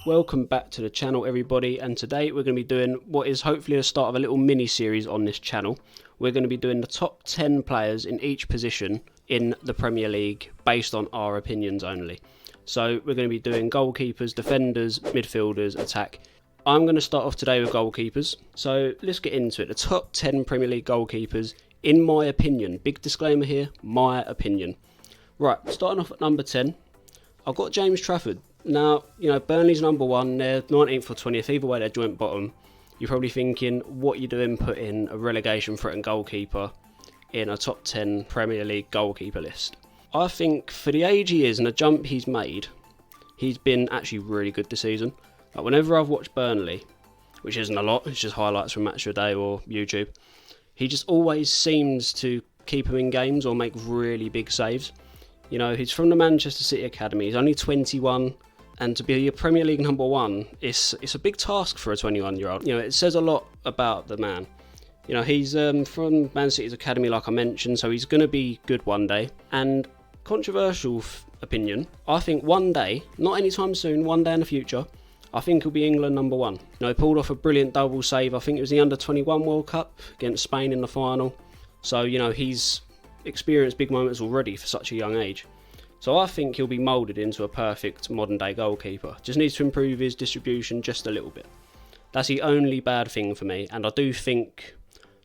Welcome back to the channel, everybody, and today we're going to be doing what is hopefully the start of a little mini-series on this channel. We're going to be doing the top 10 players in each position in the Premier League based on our opinions only. So we're going to be doing goalkeepers, defenders, midfielders, attack. I'm going to start off today with goalkeepers. So let's get into it. The top 10 Premier League goalkeepers, in my opinion. Big disclaimer here, my opinion. Right, starting off at number 10, I've got James Trafford. Now, you know, Burnley's number one, they're 19th or 20th, either way they're joint bottom. You're probably thinking, what you doing putting a relegation threatened goalkeeper in a top 10 Premier League goalkeeper list? I think for the age he is and the jump he's made, he's been actually really good this season. Like whenever I've watched Burnley, which isn't a lot, it's just highlights from Match of the Day or YouTube, he just always seems to keep him in games or make really big saves. You know, he's from the Manchester City Academy, he's only 21. And to be a Premier League number one, it's a big task for a 21-year-old. You know, it says a lot about the man. You know, he's from Man City's academy, like I mentioned, so he's going to be good one day. And controversial opinion, I think one day, not anytime soon, one day in the future, I think he'll be England number one. You know, he pulled off a brilliant double save. I think it was the Under-21 World Cup against Spain in the final. So, you know, he's experienced big moments already for such a young age. So I think he'll be moulded into a perfect modern day goalkeeper. Just needs to improve his distribution just a little bit. That's the only bad thing for me. And I do think,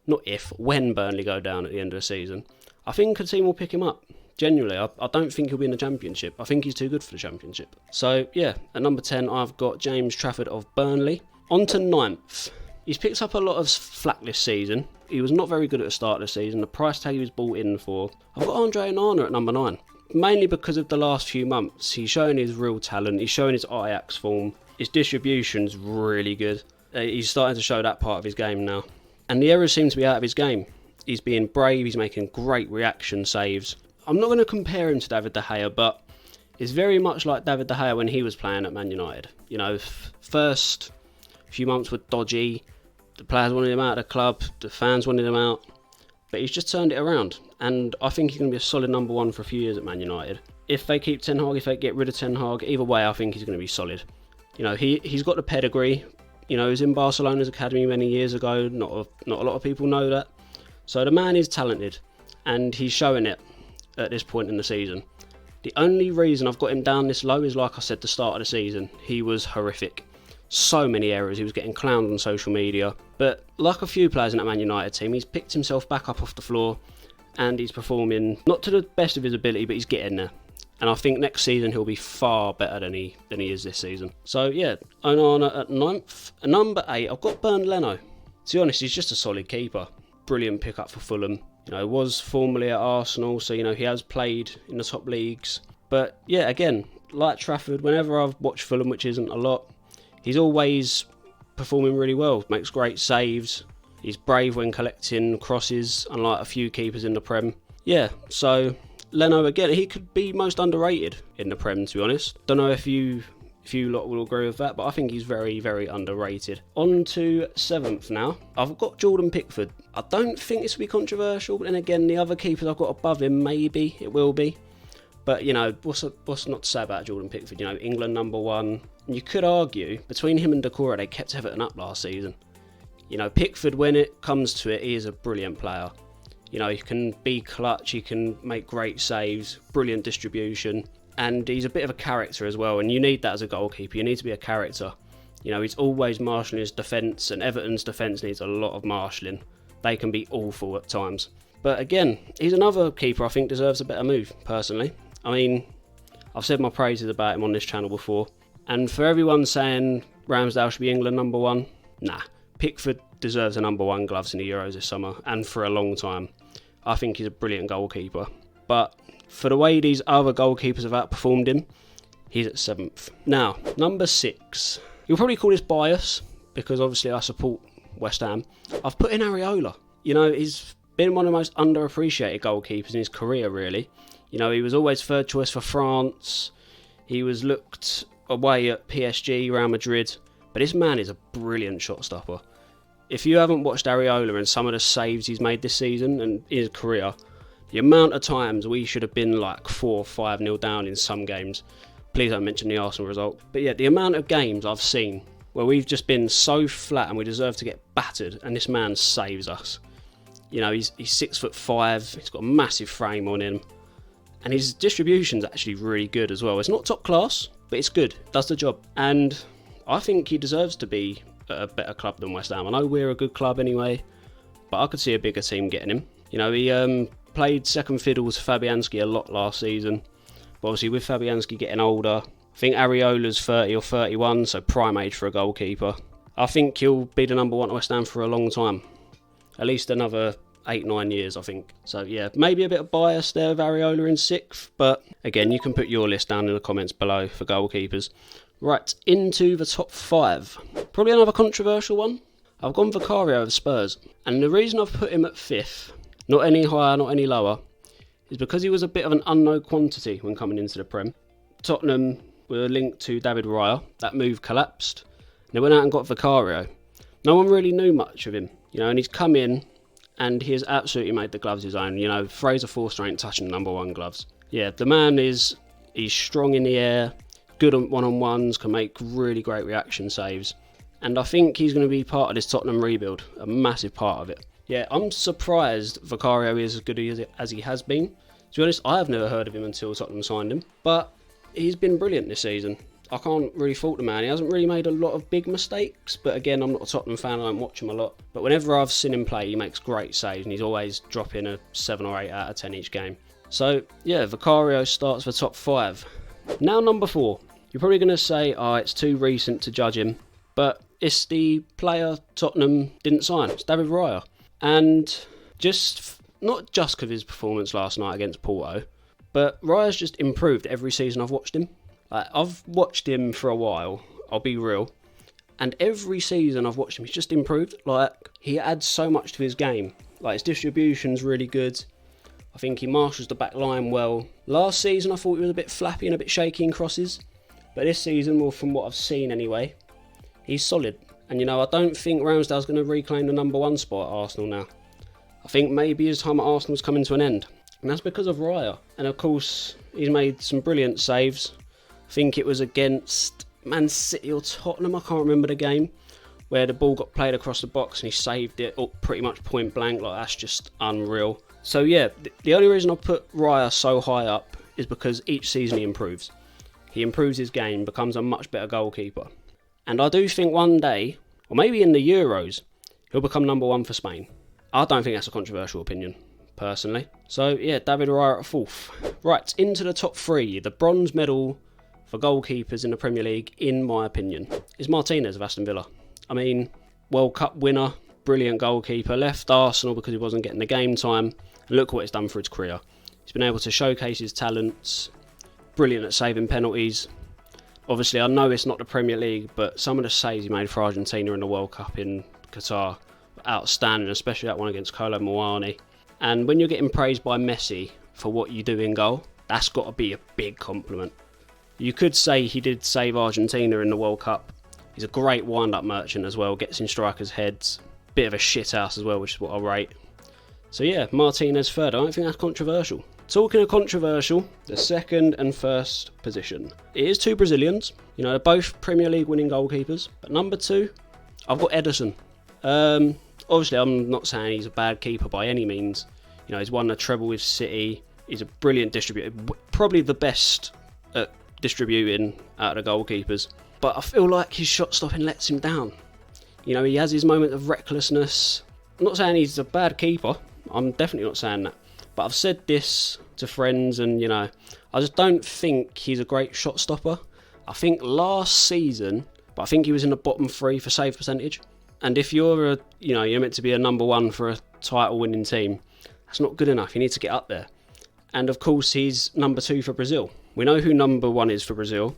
not if, when Burnley go down at the end of the season, I think a team will pick him up. Genuinely, I don't think he'll be in the Championship. I think he's too good for the Championship. So yeah, at number 10 I've got James Trafford of Burnley. On to 9th. He's picked up a lot of flack this season. He was not very good at the start of the season. The price tag he was bought in for. I've got Andre Onana at number 9. Mainly because of the last few months. He's showing his real talent. He's showing his Ajax form. His distribution's really good. He's starting to show that part of his game now. And the errors seem to be out of his game. He's being brave. He's making great reaction saves. I'm not going to compare him to David De Gea, but it's very much like David De Gea when he was playing at Man United. You know, first few months were dodgy. The players wanted him out of the club. The fans wanted him out. But he's just turned it around, and I think he's going to be a solid number one for a few years at Man United. If they keep Ten Hag, if they get rid of Ten Hag, either way I think he's going to be solid. You know, he's got the pedigree. You know, he was in Barcelona's academy many years ago. Not a lot of people know that. So the man is talented, and he's showing it at this point in the season. The only reason I've got him down this low is, like I said, the start of the season. He was horrific. So many errors, he was getting clowned on social media. But like a few players in that Man United team, he's picked himself back up off the floor and he's performing not to the best of his ability, but he's getting there. And I think next season he'll be far better than he is this season. So yeah, Onana at 9th. At number 8, I've got Bernd Leno. To be honest, he's just a solid keeper. Brilliant pickup for Fulham. You know, was formerly at Arsenal, so you know he has played in the top leagues. But yeah, again, like Trafford, whenever I've watched Fulham, which isn't a lot, he's always performing really well, makes great saves, he's brave when collecting crosses, unlike a few keepers in the Prem. Yeah, so Leno again, he could be most underrated in the Prem, to be honest. Don't know if you lot will agree with that, but I think he's very, very underrated. On to 7th now. I've got Jordan Pickford. I don't think this will be controversial, but then again, the other keepers I've got above him, maybe it will be. But, you know, what's not to say about Jordan Pickford? You know, England number one. And you could argue, between him and Decore, they kept Everton up last season. You know, Pickford, when it comes to it, he is a brilliant player. You know, he can be clutch, he can make great saves, brilliant distribution. And he's a bit of a character as well. And you need that as a goalkeeper. You need to be a character. You know, he's always marshalling his defence. And Everton's defence needs a lot of marshalling. They can be awful at times. But again, he's another keeper I think deserves a better move, personally. I mean, I've said my praises about him on this channel before. And for everyone saying Ramsdale should be England number one, nah. Pickford deserves a number one gloves in the Euros this summer, and for a long time. I think he's a brilliant goalkeeper. But for the way these other goalkeepers have outperformed him, he's at 7th. Now, number 6. You'll probably call this bias, because obviously I support West Ham. I've put in Areola. You know, he's been one of the most underappreciated goalkeepers in his career, really. You know, he was always third choice for France. He was looked away at PSG, Real Madrid. But this man is a brilliant shot stopper. If you haven't watched Areola and some of the saves he's made this season and in his career, the amount of times we should have been like 4 or 5-0 down in some games, Please don't mention the Arsenal result. But yeah, the amount of games I've seen where we've just been so flat and we deserve to get battered, and this man saves us. You know, he's 6'5", he's got a massive frame on him, and his distribution's actually really good as well. It's not top class, but it's good, does the job. And I think he deserves to be at a better club than West Ham. I know we're a good club anyway, but I could see a bigger team getting him. You know, he played second fiddle to Fabianski a lot last season, but obviously with Fabianski getting older, I think Areola's 30 or 31, so prime age for a goalkeeper. I think he'll be the number one at West Ham for a long time. At least another 8-9 years, I think. So yeah, maybe a bit of bias there with Areola in 6th, but again, you can put your list down in the comments below for goalkeepers. Right, into the top 5. Probably another controversial one. I've gone Vicario over Spurs, and the reason I've put him at 5th, not any higher, not any lower, is because he was a bit of an unknown quantity when coming into the Prem. Tottenham were linked to David Raya. That move collapsed. And they went out and got Vicario. No one really knew much of him, you know, and he's come in and he has absolutely made the gloves his own. You know, Fraser Forster ain't touching the number 1 gloves. Yeah, the man he's strong in the air, good on one-on-ones, can make really great reaction saves. And I think he's going to be part of this Tottenham rebuild, a massive part of it. Yeah, I'm surprised Vicario is as good as he has been. To be honest, I have never heard of him until Tottenham signed him. But he's been brilliant this season. I can't really fault the man. He hasn't really made a lot of big mistakes, but again, I'm not a Tottenham fan, I don't watch him a lot. But whenever I've seen him play, he makes great saves, and he's always dropping a 7 or 8 out of 10 each game. So yeah, Vicario starts for top 5. Now number 4. You're probably going to say, oh, it's too recent to judge him, but it's the player Tottenham didn't sign. It's David Raya. And not just because of his performance last night against Porto, but Raya's just improved every season I've watched him. I've watched him for a while, I'll be real, and every season I've watched him, he's just improved. Like, he adds so much to his game. Like, his distribution's really good. I think he marshals the back line well. Last season I thought he was a bit flappy and a bit shaky in crosses, but this season, well, from what I've seen anyway, he's solid. And you know, I don't think Ramsdale's going to reclaim the number 1 spot at Arsenal now. I think maybe his time at Arsenal's coming to an end, and that's because of Raya. And of course, he's made some brilliant saves. I think it was against Man City or Tottenham, I can't remember the game, where the ball got played across the box and he saved it up pretty much point blank. Like, that's just unreal. So yeah, the only reason I put Raya so high up is because each season he improves. He improves his game, becomes a much better goalkeeper. And I do think one day, or maybe in the Euros, he'll become number 1 for Spain. I don't think that's a controversial opinion, personally. So yeah, David Raya at 4th. Right, into the top 3. The bronze medal for goalkeepers in the Premier League, in my opinion, is Martinez of Aston Villa. I mean, World Cup winner, brilliant goalkeeper, left Arsenal because he wasn't getting the game time, and look what it's done for his career. He's been able to showcase his talents, brilliant at saving penalties. Obviously, I know it's not the Premier League, but some of the saves he made for Argentina in the World Cup in Qatar were outstanding, especially that one against Kolo Muani. And when you're getting praised by Messi for what you do in goal, that's got to be a big compliment. You could say he did save Argentina in the World Cup. He's a great wind-up merchant as well, gets in strikers' heads, bit of a shithouse as well, which is what I rate. So yeah, Martinez 3rd. I don't think that's controversial. Talking of controversial, the 2nd and 1st position. It is 2 Brazilians. You know, they're both Premier League winning goalkeepers. But number 2, I've got Ederson. Obviously, I'm not saying he's a bad keeper by any means. You know, he's won a treble with City. He's a brilliant distributor. Probably the best at distributing out of the goalkeepers. But I feel like his shot stopping lets him down. You know, he has his moment of recklessness. I'm not saying he's a bad keeper. I'm definitely not saying that. But I've said this to friends, and you know, I just don't think he's a great shot stopper. I think last season, but I think he was in the bottom 3 for save percentage. And if you're you're meant to be a number 1 for a title winning team, that's not good enough. You need to get up there. And of course, he's number 2 for Brazil. We know who number 1 is for Brazil.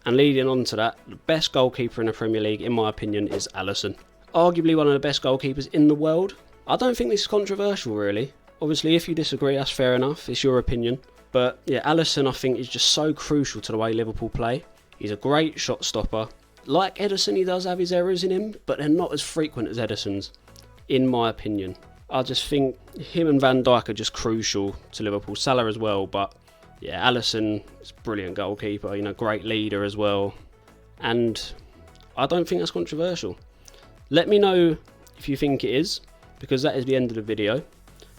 And leading on to that, the best goalkeeper in the Premier League, in my opinion, is Alisson. Arguably one of the best goalkeepers in the world. I don't think this is controversial, really. Obviously, if you disagree, that's fair enough. It's your opinion. But yeah, Alisson, I think, is just so crucial to the way Liverpool play. He's a great shot stopper. Like Ederson, he does have his errors in him, but they're not as frequent as Ederson's, in my opinion. I just think him and Van Dijk are just crucial to Liverpool. Salah as well, but Yeah, Alisson is a brilliant goalkeeper, you know, great leader as well. And I don't think that's controversial. Let me know if you think it is, because that is the end of the video.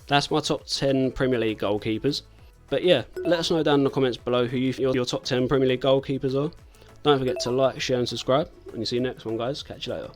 That's my top 10 Premier League goalkeepers. But yeah, let us know down in the comments below who you think your top 10 Premier League goalkeepers are. Don't forget to like, share and subscribe. And you see you next one, guys. Catch you later.